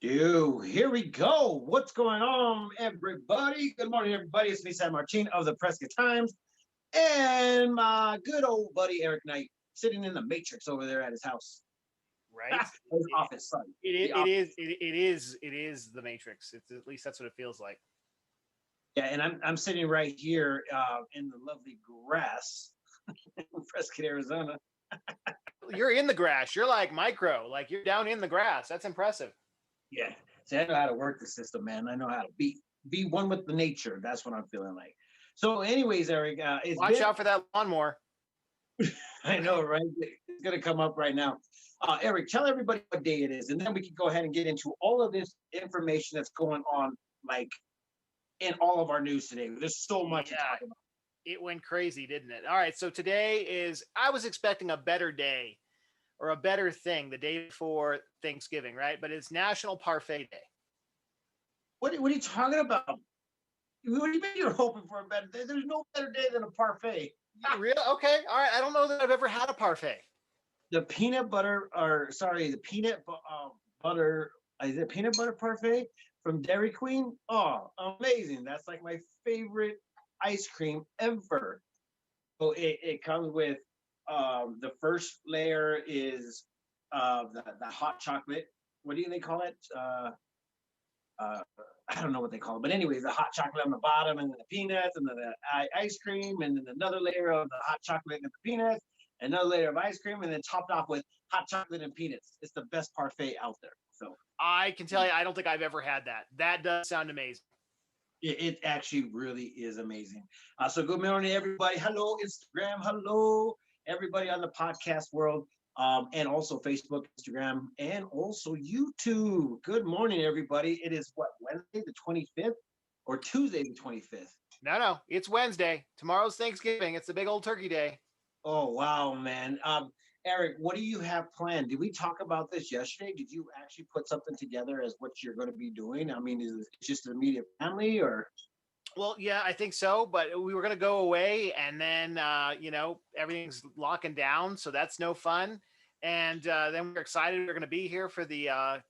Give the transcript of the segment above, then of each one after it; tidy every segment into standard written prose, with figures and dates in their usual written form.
Here we go. What's going on, everybody? Good morning, everybody. It's me, Sam Martin of the Prescott Times, and my good old buddy Eric Knight sitting in the Matrix over there at his house. Right? His office, sorry. It is the Matrix. It's at least that's what it feels like. Yeah, and I'm sitting right here in the lovely grass in Prescott, Arizona. You're in the grass. You're like micro. Like you're down in the grass. That's impressive. Yeah. See, I know how to work the system, man. I know how to be one with the nature. That's what I'm feeling like. So, anyways, Eric, Watch out for that lawnmower. I know, right? It's going to come up right now. Eric, tell everybody what day it is, and then we can go ahead and get into all of this information that's going on, like in all of our news today. There's so much to talk about. It went crazy, didn't it? All right, so today I was expecting a better day or a better thing the day before Thanksgiving, right? But it's National Parfait Day. What are you talking about? What do you mean you're hoping for a better day? There's no better day than a parfait. Really? Okay. All right. I don't know that I've ever had a parfait. The peanut butter butter, is it peanut butter parfait from Dairy Queen? Oh, amazing. That's like my favorite ice cream ever. So it comes with the first layer is the hot chocolate. What do they call it? I don't know what they call it, but anyways, the hot chocolate on the bottom, and then the peanuts, and then the ice cream, and then another layer of the hot chocolate and the peanuts, another layer of ice cream, and then topped off with hot chocolate and peanuts. It's the best parfait out there. So I can tell you, I don't think I've ever had that. That does sound amazing. It actually really is amazing. So good morning, everybody. Hello, Instagram. Hello, everybody on the podcast world. And also Facebook, Instagram, and also YouTube. Good morning, everybody. It is Wednesday the 25th or Tuesday the 25th? No, it's Wednesday. Tomorrow's Thanksgiving. It's the big old turkey day. Oh, wow, man. Eric, what do you have planned? Did we talk about this yesterday? Did you actually put something together as what you're going to be doing? I mean, is it just an immediate family or? Well, yeah, I think so. But we were going to go away, and then, everything's locking down. So that's no fun. And then we're excited. We're going to be here for the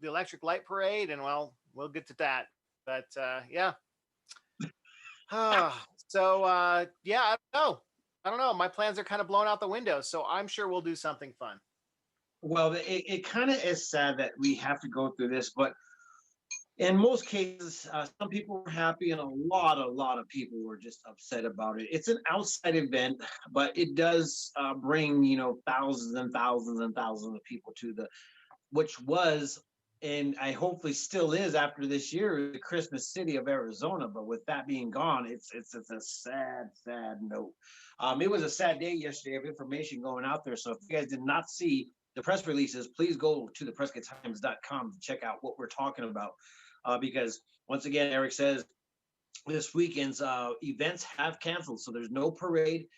electric light parade. And, well, we'll get to that. But, yeah. I don't know. My plans are kind of blown out the window. So I'm sure we'll do something fun. Well, it kind of is sad that we have to go through this, but in most cases, some people were happy, and a lot of people were just upset about it. It's an outside event, but it does bring, thousands and thousands and thousands of people to which was, and I hopefully still is after this year, the Christmas city of Arizona. But with that being gone, it's a sad note. It was a sad day yesterday of information going out there. So if you guys did not see the press releases, please go to theprescotttimes.com to check out what we're talking about. Because once again, Eric says this weekend's events have canceled. So there's no parade.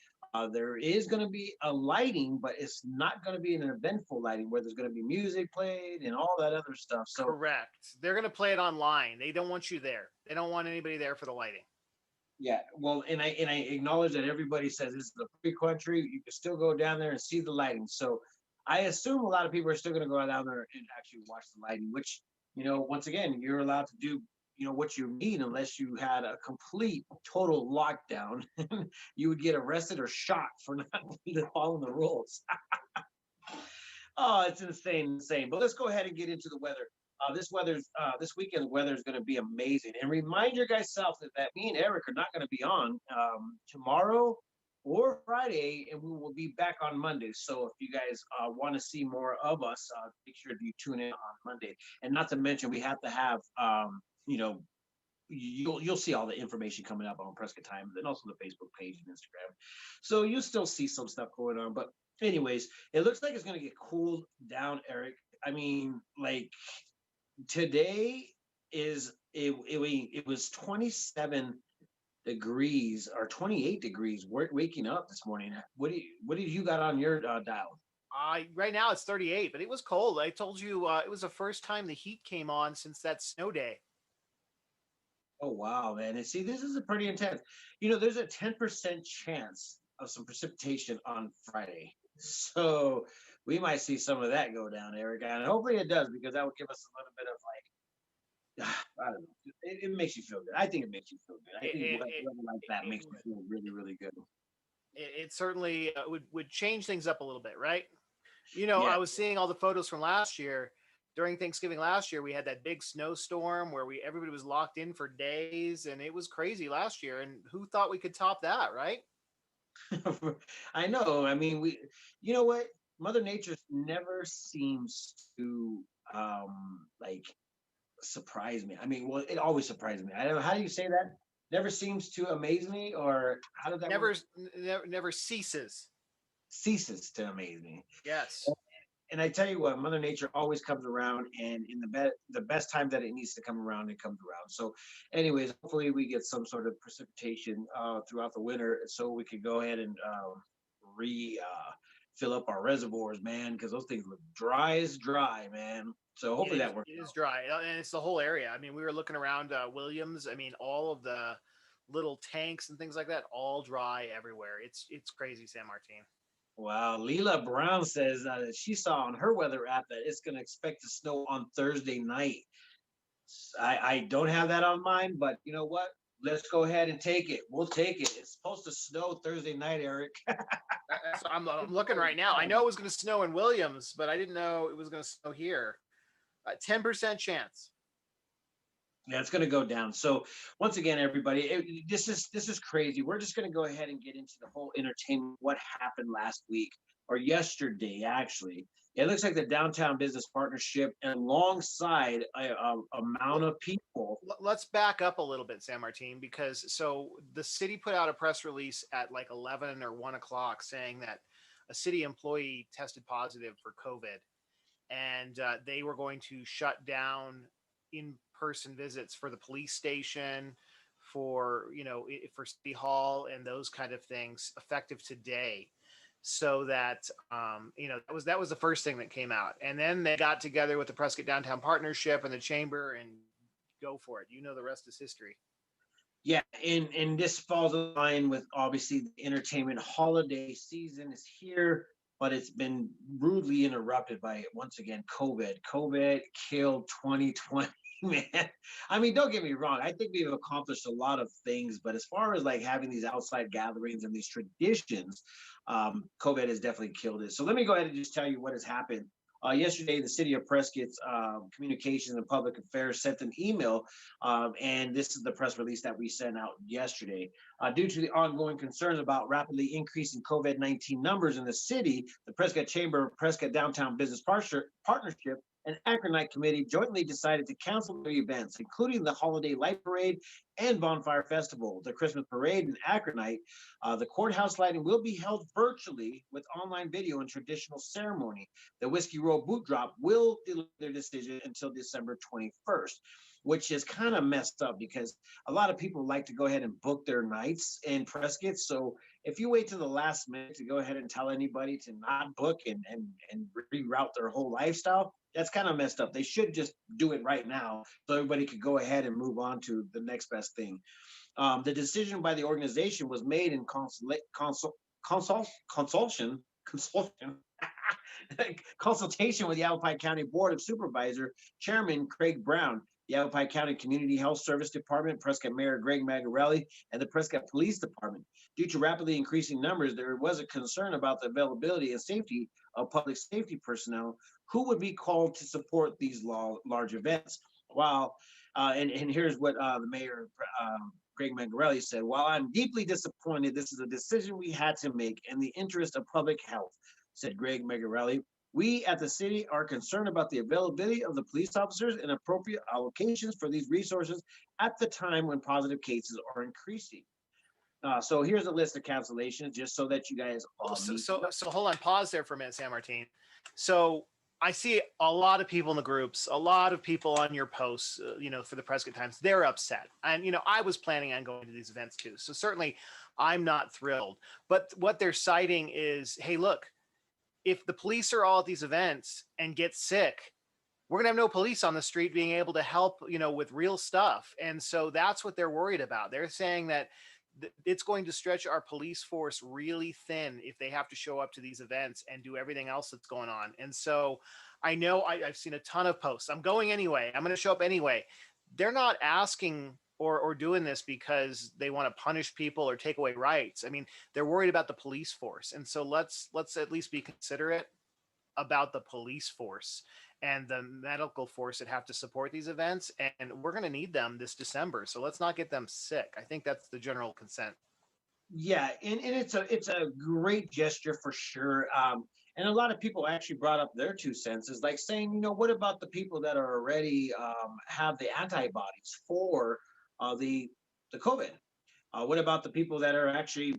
There is going to be a lighting, but it's not going to be an eventful lighting where there's going to be music played and all that other stuff. So correct. They're going to play it online. They don't want you there. They don't want anybody there for the lighting. Yeah, well, and I acknowledge that everybody says this is a free country. You can still go down there and see the lighting. So I assume a lot of people are still going to go down there and actually watch the lighting, which, once again, you're allowed to do, what you need unless you had a complete, total lockdown. You would get arrested or shot for not following the rules. Oh, it's insane. But let's go ahead and get into the weather. This weekend, the weather is going to be amazing. And remind your guys self that me and Eric are not going to be on tomorrow or Friday, and we will be back on Monday. So if you guys want to see more of us, make sure you tune in on Monday. And not to mention, we have to have, you'll see all the information coming up on Prescott Times and also the Facebook page and Instagram. So you'll still see some stuff going on. But anyways, it looks like it's going to get cooled down, Eric. I mean, like today it was 27 degrees or 28 degrees waking up this morning. What do you got on your dial? Right now it's 38, but it was cold. I told you it was the first time the heat came on since that snow day. Oh, wow, man. And see, this is a pretty intense. There's a 10% chance of some precipitation on Friday. So we might see some of that go down, Eric. And hopefully it does, because that would give us a little bit of I don't know. It makes you feel good. I think it makes you feel good. I It think it weather like that it, makes you feel really, really good. it certainly would change things up a little bit, right? Yeah. I was seeing all the photos from last year. During Thanksgiving last year, we had that big snowstorm where we everybody was locked in for days, and it was crazy last year. And who thought we could top that, right? I know. I mean, you know what? Mother Nature never seems to like surprise me. I mean, well, it always surprises me. I don't know. How do you say that? Never seems to amaze me, or how does that Never, work? never ceases. Ceases to amaze me. Yes, And I tell you what, Mother Nature always comes around, and in the best time that it needs to come around, it comes around. So, anyways, hopefully we get some sort of precipitation throughout the winter, so we could go ahead and re fill up our reservoirs, man, because those things look dry as dry, man. So it hopefully is. that works It is out. dry, and it's the whole area. I mean, we were looking around Williams. I mean, all of the little tanks and things like that, all dry everywhere. It's crazy, San Martin. Wow, Leela Brown says that she saw on her weather app that it's going to expect to snow on Thursday night. I don't have that on mine, but you know what? Let's go ahead and take it. We'll take it. It's supposed to snow Thursday night, Eric. I'm looking right now. I know it was going to snow in Williams, but I didn't know it was going to snow here. 10% chance. Yeah, it's going to go down. So once again, everybody, this is crazy. We're just going to go ahead and get into the whole entertainment. What happened last week or yesterday, actually? It looks like the Downtown Business Partnership, alongside a amount Well, of people. let's back up a little bit, San Martin, because so the city put out a press release at like 11 or 1 o'clock saying that a city employee tested positive for COVID, and they were going to shut down in-person visits for the police station, for for city hall and those kind of things, effective today. So that that was the first thing that came out, and then they got together with the Prescott Downtown Partnership and the chamber and go for it. The rest is history. Yeah, and this falls in line with, obviously, the entertainment holiday season is here, but it's been rudely interrupted by, once again, COVID. COVID killed 2020, man. I mean, don't get me wrong. I think we've accomplished a lot of things, but as far as like having these outside gatherings and these traditions, COVID has definitely killed it. So let me go ahead and just tell you what has happened. Yesterday, the city of Prescott's Communications and Public Affairs sent an email, and this is the press release that we sent out yesterday. Due to the ongoing concerns about rapidly increasing COVID-19 numbers in the city, the Prescott Chamber of Prescott Downtown Business Partnership and Akronite Committee jointly decided to cancel the events, including the Holiday Light Parade and Bonfire Festival. The Christmas Parade in Akronite, the courthouse lighting will be held virtually with online video and traditional ceremony. The Whiskey Row Boot Drop will delay their decision until December 21st, which is kind of messed up because a lot of people like to go ahead and book their nights in Prescott. So if you wait to the last minute to go ahead and tell anybody to not book and reroute their whole lifestyle, that's kind of messed up. They should just do it right now so everybody could go ahead and move on to the next best thing. The decision by the organization was made in consultation consultation with the Yavapai County Board of Supervisor Chairman Craig Brown, the Yavapai County Community Health Service Department, Prescott Mayor Greg Magarelli, and the Prescott Police Department. Due to rapidly increasing numbers, there was a concern about the availability and safety of public safety personnel who would be called to support these large events. While and here's what the mayor, Greg Magarelli, said: "While I'm deeply disappointed, this is a decision we had to make in the interest of public health," said Greg Magarelli. "We at the city are concerned about the availability of the police officers and appropriate allocations for these resources at the time when positive cases are increasing." So here's a list of cancellations, just so that you guys Oh, all so, need. so so hold on, pause there for a minute, San Martin. So I see a lot of people in the groups, a lot of people on your posts, for the Prescott Times. They're upset, and I was planning on going to these events too. So certainly, I'm not thrilled. But what they're citing is, hey, look, if the police are all at these events and get sick, we're going to have no police on the street being able to help, with real stuff. And so that's what they're worried about. They're saying that it's going to stretch our police force really thin if they have to show up to these events and do everything else that's going on. And so I know I've seen a ton of posts. I'm going anyway. I'm going to show up anyway. they're not asking or doing this because they want to punish people or take away rights. I mean, they're worried about the police force. And so let's at least be considerate about the police force and the medical force that have to support these events. And we're going to need them this December. So let's not get them sick. I think that's the general consent. Yeah, and it's a great gesture for sure. And a lot of people actually brought up their 2 cents, is like saying, what about the people that are already have the antibodies for the COVID? What about the people that are actually,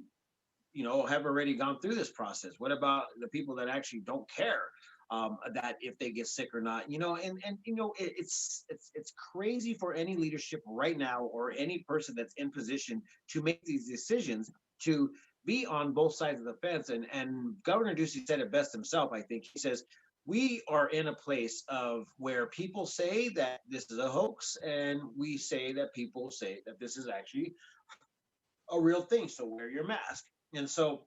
have already gone through this process? What about the people that actually don't care that if they get sick or not? And it's crazy for any leadership right now or any person that's in position to make these decisions, to be on both sides of the fence. And Governor Ducey said it best himself. I think he says we are in a place of where people say that this is a hoax, and we say that people say that this is actually a real thing. So wear your mask. And so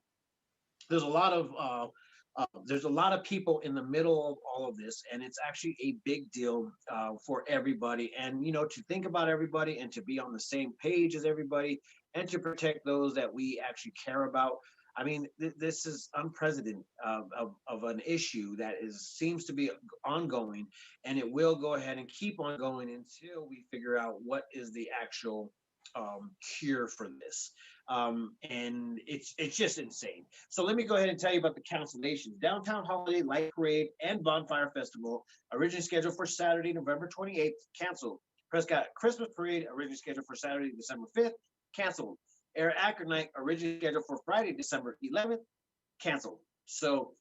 there's a lot of people in the middle of all of this, and it's actually a big deal for everybody. And to think about everybody and to be on the same page as everybody, and to protect those that we actually care about. I mean, this is unprecedented of an issue that seems to be ongoing, and it will go ahead and keep on going until we figure out what is the actual cure for this. And it's just insane. So let me go ahead and tell you about the cancellations. Downtown Holiday Light Parade and Bonfire Festival, originally scheduled for Saturday, November 28th, canceled. Prescott Christmas Parade, originally scheduled for Saturday, December 5th, canceled. Air Akron Night, originally scheduled for Friday, December 11th, canceled. So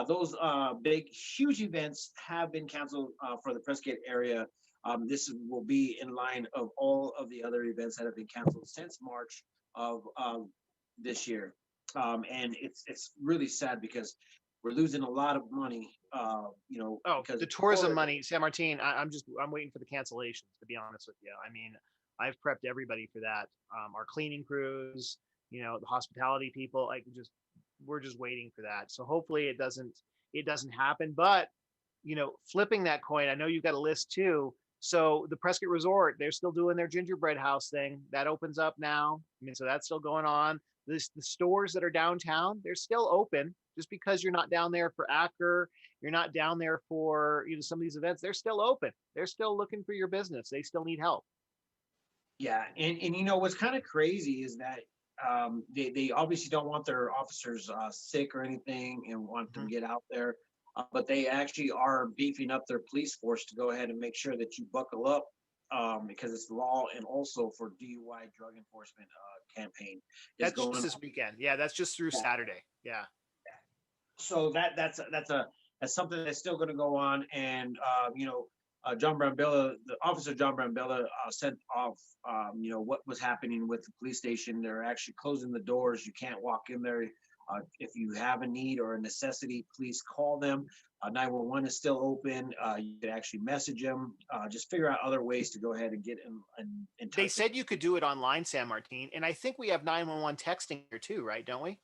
those big, huge events have been canceled for the Prescott area. This will be in line of all of the other events that have been canceled since March of this year. And it's really sad because we're losing a lot of money, because the tourism money, San Martin, I'm waiting for the cancellations, to be honest with you. I mean, I've prepped everybody for that. Our cleaning crews, the hospitality people, we're just waiting for that. So hopefully it doesn't happen. But, flipping that coin, I know you've got a list too. So the Prescott Resort, they're still doing their gingerbread house thing. That opens up now. I mean, so that's still going on. The stores that are downtown, they're still open. Just because you're not down there for Acker, you're not down there for some of these events, they're still open. They're still looking for your business. They still need help. Yeah, and what's kind of crazy is that they obviously don't want their officers sick or anything, and want them to get out there. But they actually are beefing up their police force to go ahead and make sure that you buckle up, because it's law, and also for DUI drug enforcement campaign is That's going just this weekend. Yeah, that's just through Saturday. Yeah. So that's something that's still going to go on. And John Brambilla, the officer John Brambilla, sent off what was happening with the police station. They're actually closing the doors. You can't walk in there. If you have a need or a necessity, please call them. 911 is still open. You can actually message them. Just figure out other ways to go ahead and get in touch. They said you could do it online, San Martin, and I think we have 911 texting here too, right? Don't we?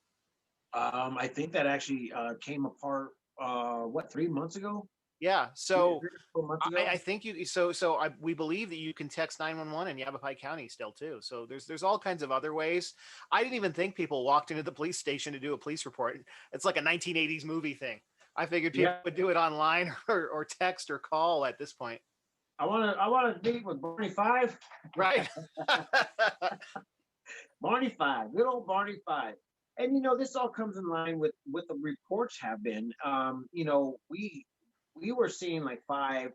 I think that actually came apart. 3 months ago? Yeah. So 4 months ago. I think we believe that you can text 911 in Yavapai County still too. So there's all kinds of other ways. I didn't even think people walked into the police station to do a police report. It's like a 1980s movie thing. I figured people would do it online or text or call at this point. I want to meet with Barney Five. Right. Barney Five, good old Barney Five. And this all comes in line with what the reports have been. We were seeing like 5,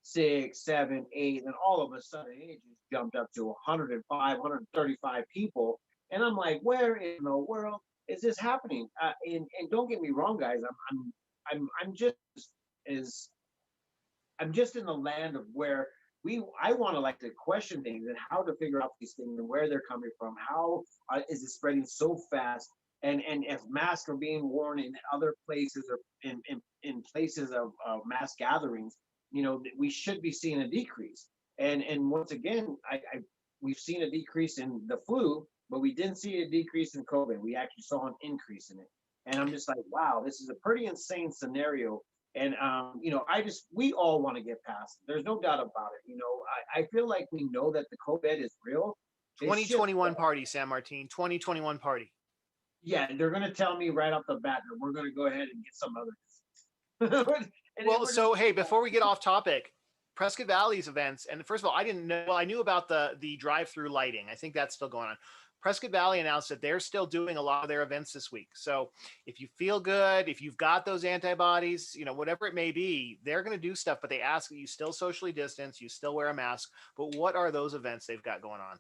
6, 7, 8, and all of a sudden it just jumped up to 105, 135 people. And I'm like, where in the world is this happening? And don't get me wrong, guys. I'm just in the land of where I want to like to question things and how to figure out these things and where they're coming from. How is it spreading so fast? And if masks are being worn in other places or in places of mass gatherings, we should be seeing a decrease. And once again, we've seen a decrease in the flu, but we didn't see a decrease in COVID. We actually saw an increase in it. And I'm just like, wow, this is a pretty insane scenario And we all want to get past it. There's no doubt about it. I feel like we know that the COVID is real. It's just 2021 party, San Martin. 2021 party. yeah, they're gonna tell me right off the bat that we're gonna go ahead and get some other and then Well, we're just so hey, before we get off topic, Prescott Valley's events, and first of all, I didn't know. Well, I knew about the drive-through lighting. I think that's still going on. Prescott Valley announced that they're still doing a lot of their events this week. So if you feel good, if you've got those antibodies, whatever it may be, they're going to do stuff. But they ask that you still socially distance, you still wear a mask. But what are those events they've got going on?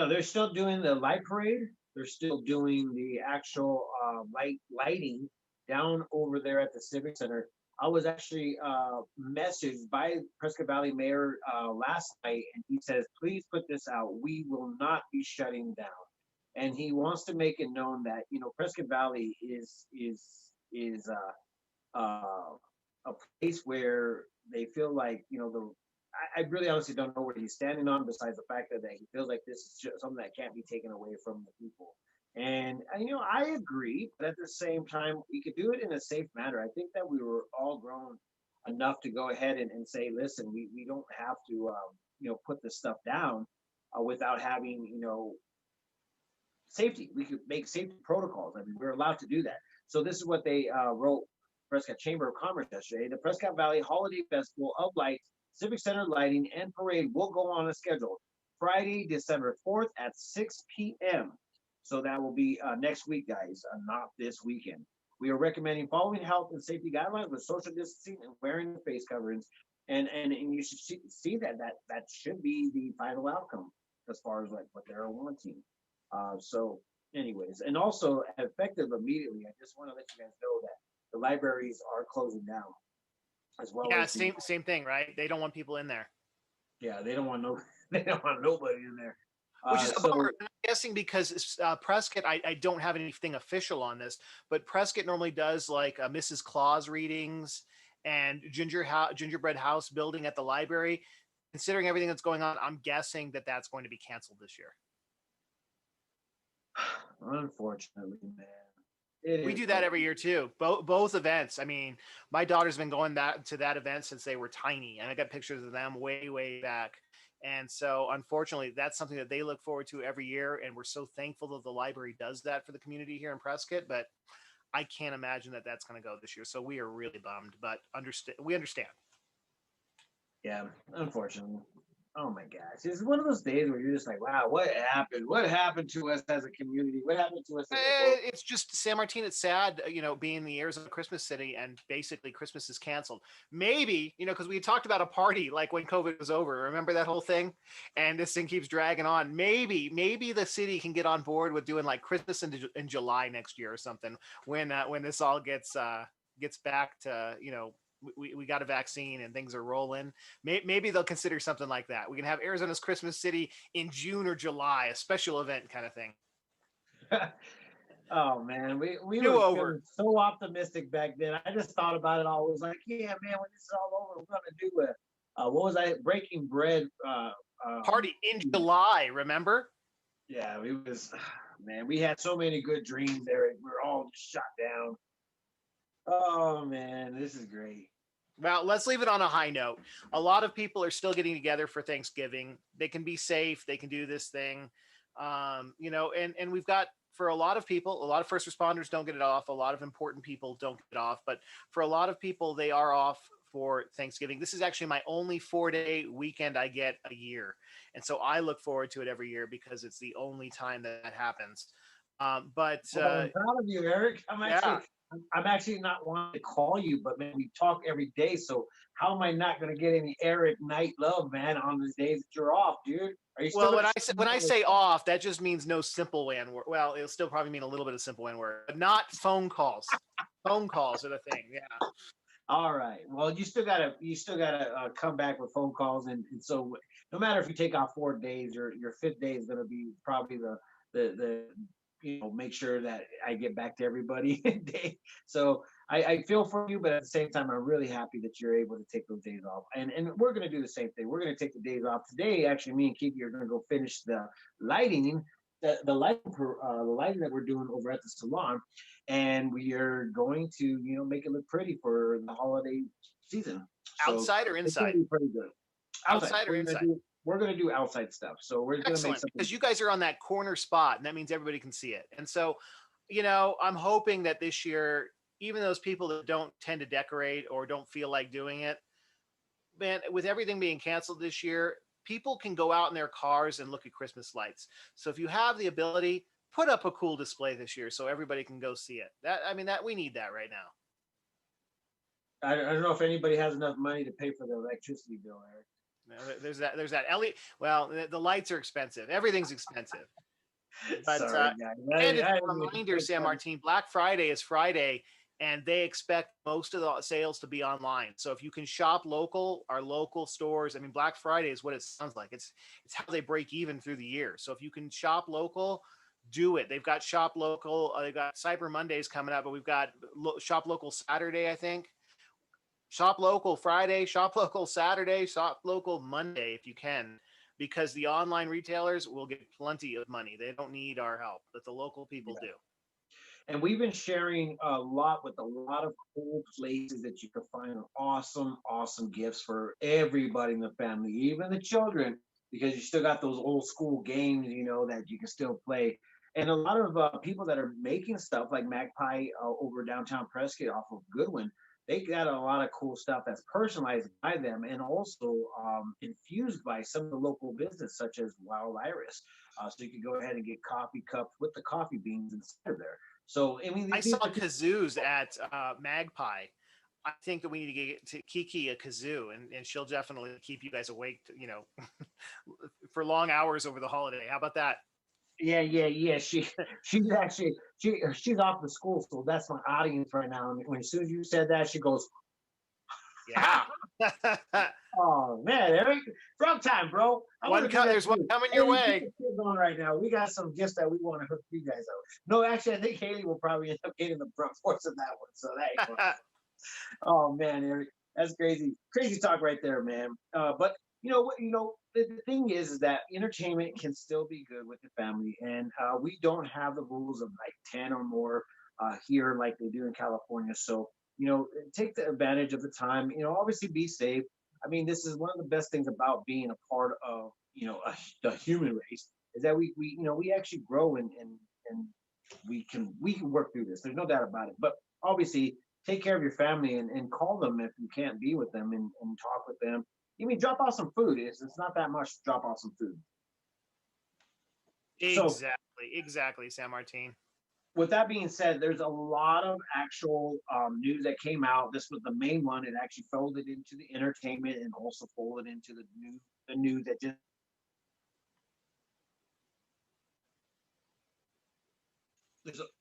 they're still doing the light parade. They're still doing the actual lighting down over there at the Civic Center. I was actually messaged by Prescott Valley Mayor last night, and he says, "Please put this out. We will not be shutting down." And he wants to make it known that Prescott Valley is a place where they feel like I really honestly don't know what he's standing on, besides the fact that he feels like this is just something that can't be taken away from the people. And I agree, but at the same time, we could do it in a safe manner. I think that we were all grown enough to go ahead and say, listen, we don't have to put this stuff down without having safety. We could make safety protocols. I mean, we're allowed to do that. So this is what they wrote Prescott Chamber of Commerce yesterday. The Prescott Valley Holiday Festival of Lights, Civic Center lighting, and parade will go on a schedule Friday, December 4th at 6 p.m. So that will be next week, guys, not this weekend. We are recommending following health and safety guidelines with social distancing and wearing face coverings. And you should see that should be the final outcome as far as like what they're wanting. So anyways, and also effective immediately, I just want to let you guys know that the libraries are closing down as well. Yeah, As same thing, right? They don't want people in there. yeah, they don't want they don't want nobody in there. Which is a So bummer. I'm guessing because Prescott, I don't have anything official on this, but Prescott normally does like Mrs. Claus readings and gingerbread house building at the library. Considering everything that's going on, I'm guessing that that's going to be canceled this year. unfortunately, man, it We is do what that it every year is. too. Both events. I mean, my daughter's been going to that event since they were tiny, and I got pictures of them way back. And so, unfortunately, that's something that they look forward to every year, and we're so thankful that the library does that for the community here in Prescott. But I can't imagine that that's going to go this year. So we are really bummed, but we understand. Yeah, unfortunately. Oh my gosh, it's one of those days where you're just like, wow, what happened? What happened to us as a community? What happened to us as a world? It's just San Martin. It's sad, being the Arizona Christmas city, and basically Christmas is canceled. Maybe, because we talked about a party like when COVID was over. Remember that whole thing? And this thing keeps dragging on. Maybe the city can get on board with doing like Christmas in July next year or something when this all gets back to we got a vaccine and things are rolling. Maybe they'll consider something like that. We can have Arizona's Christmas City in June or July, a special event kind of thing. Oh man, we Do were over. feeling so optimistic back then. I just thought about it all. I was like, yeah, man, when this is all over, we're gonna do what was I breaking bread? Party in July, remember? Yeah, it was. Man, we had so many good dreams there. We were all just shot down. Oh man, this is great. Well, let's leave it on a high note. A lot of people are still getting together for Thanksgiving. They can be safe. They can do this thing. And we've got, for a lot of people, a lot of first responders don't get it off. A lot of important people don't get off. But for a lot of people, they are off for Thanksgiving. This is actually my only 4-day weekend I get a year. And so I look forward to it every year because it's the only time that happens. I'm proud of you, Eric. Yeah. I'm actually not wanting to call you, but man, we talk every day. So how am I not going to get any Eric night love, man, on the days that you're off, dude? Are you still? Well, when I say off, that just means no simple WAN work. Well, it'll still probably mean a little bit of simple WAN work, but not phone calls. Phone calls are the thing. Yeah. All right. Well, you still gotta come back with phone calls, and so no matter if you take off 4 days, your fifth day is gonna be probably the make sure that I get back to everybody day. So I feel for you, but at the same time, I'm really happy that you're able to take those days off, and we're gonna do the same thing. We're gonna take the days off today. Actually, me and Kiki are gonna go finish the lighting the lighting that we're doing over at the salon, and we are going to make it look pretty for the holiday season. So Outside or it's gonna inside? be pretty good. Outside, Outside or inside? we're gonna do outside stuff. So we're gonna make Excellent, something. because you guys are on that corner spot, and that means everybody can see it. And so, I'm hoping that this year, even those people that don't tend to decorate or don't feel like doing it, man, with everything being canceled this year, people can go out in their cars and look at Christmas lights. So if you have the ability, put up a cool display this year so everybody can go see it. That we need that right now. I don't know if anybody has enough money to pay for the electricity bill, Eric. There's that LED. Well, the lights are expensive. Everything's expensive. But Sorry, guys. and it's a reminder, San Martin, Black Friday is Friday, and they expect most of the sales to be online. So if you can shop local, our local stores, I mean, Black Friday is what it sounds like. It's how they break even through the year. So if you can shop local, do it. They've got shop local. They've got Cyber Mondays coming up, but we've got shop local Saturday, I think. Shop local Friday, shop local Saturday, shop local Monday if you can, because the online retailers will get plenty of money. They don't need our help, but the local people do. And we've been sharing a lot with a lot of cool places that you can find awesome, awesome gifts for everybody in the family, even the children, because you still got those old school games, that you can still play. And a lot of people that are making stuff like Magpie over downtown Prescott off of Goodwin, they got a lot of cool stuff that's personalized by them and also infused by some of the local business, such as Wild Iris. So you can go ahead and get coffee cups with the coffee beans inside of there. So, I mean, I saw kazoos at Magpie. I think that we need to get to Kiki a kazoo, and she'll definitely keep you guys awake, for long hours over the holiday. How about that? Yeah. She's actually she's off the school, so that's my audience right now. And when as soon as you said that, she goes, Yeah. "Oh man, Eric, wrong time, bro. There's one coming your way. On right now. We got some gifts that we want to hook you guys out. No, actually, I think Haley will probably end up getting the brunt force of that one. So that. Oh man, Eric, that's crazy talk right there, man. But the thing is that entertainment can still be good with the family, and we don't have the rules of like 10 or more here like they do in California. So take the advantage of the time. Obviously be safe. I mean, this is one of the best things about being a part of the human race is that we actually grow and we can work through this. There's no doubt about it. But obviously, take care of your family and call them if you can't be with them and talk with them. You mean drop off some food? It's not that much to drop off some food. Exactly, San Martin. With that being said, there's a lot of actual news that came out. This was the main one. It actually folded into the entertainment and also folded into the news that just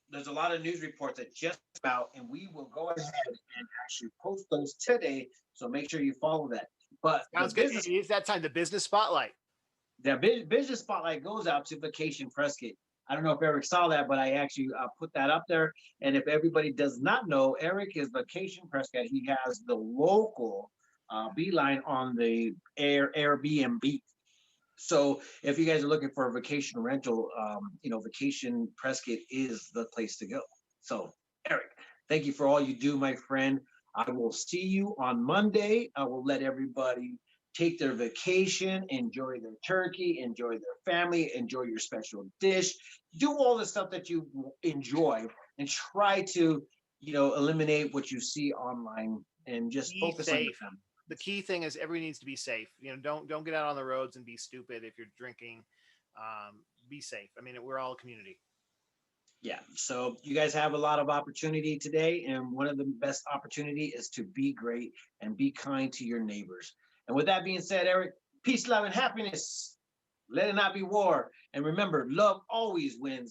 there's a lot of news reports that just out, and we will go ahead and actually post those today. So make sure you follow that. But sounds good. It's that time. The business spotlight. The business spotlight goes out to Vacation Prescott. I don't know if Eric saw that, but I actually put that up there. And if everybody does not know, Eric is Vacation Prescott. He has the local beeline on the Airbnb. So if you guys are looking for a vacation rental, Vacation Prescott is the place to go. So Eric, thank you for all you do, my friend. I will see you on Monday. I will let everybody take their vacation, enjoy their turkey, enjoy their family, enjoy your special dish, do all the stuff that you enjoy, and try to, eliminate what you see online and just focus on your family. The key thing is everybody needs to be safe. Don't get out on the roads and be stupid if you're drinking. Be safe. I mean, we're all a community. Yeah. So you guys have a lot of opportunity today, and one of the best opportunity is to be great and be kind to your neighbors. And with that being said, Eric, peace, love, and happiness. Let it not be war. And remember, love always wins.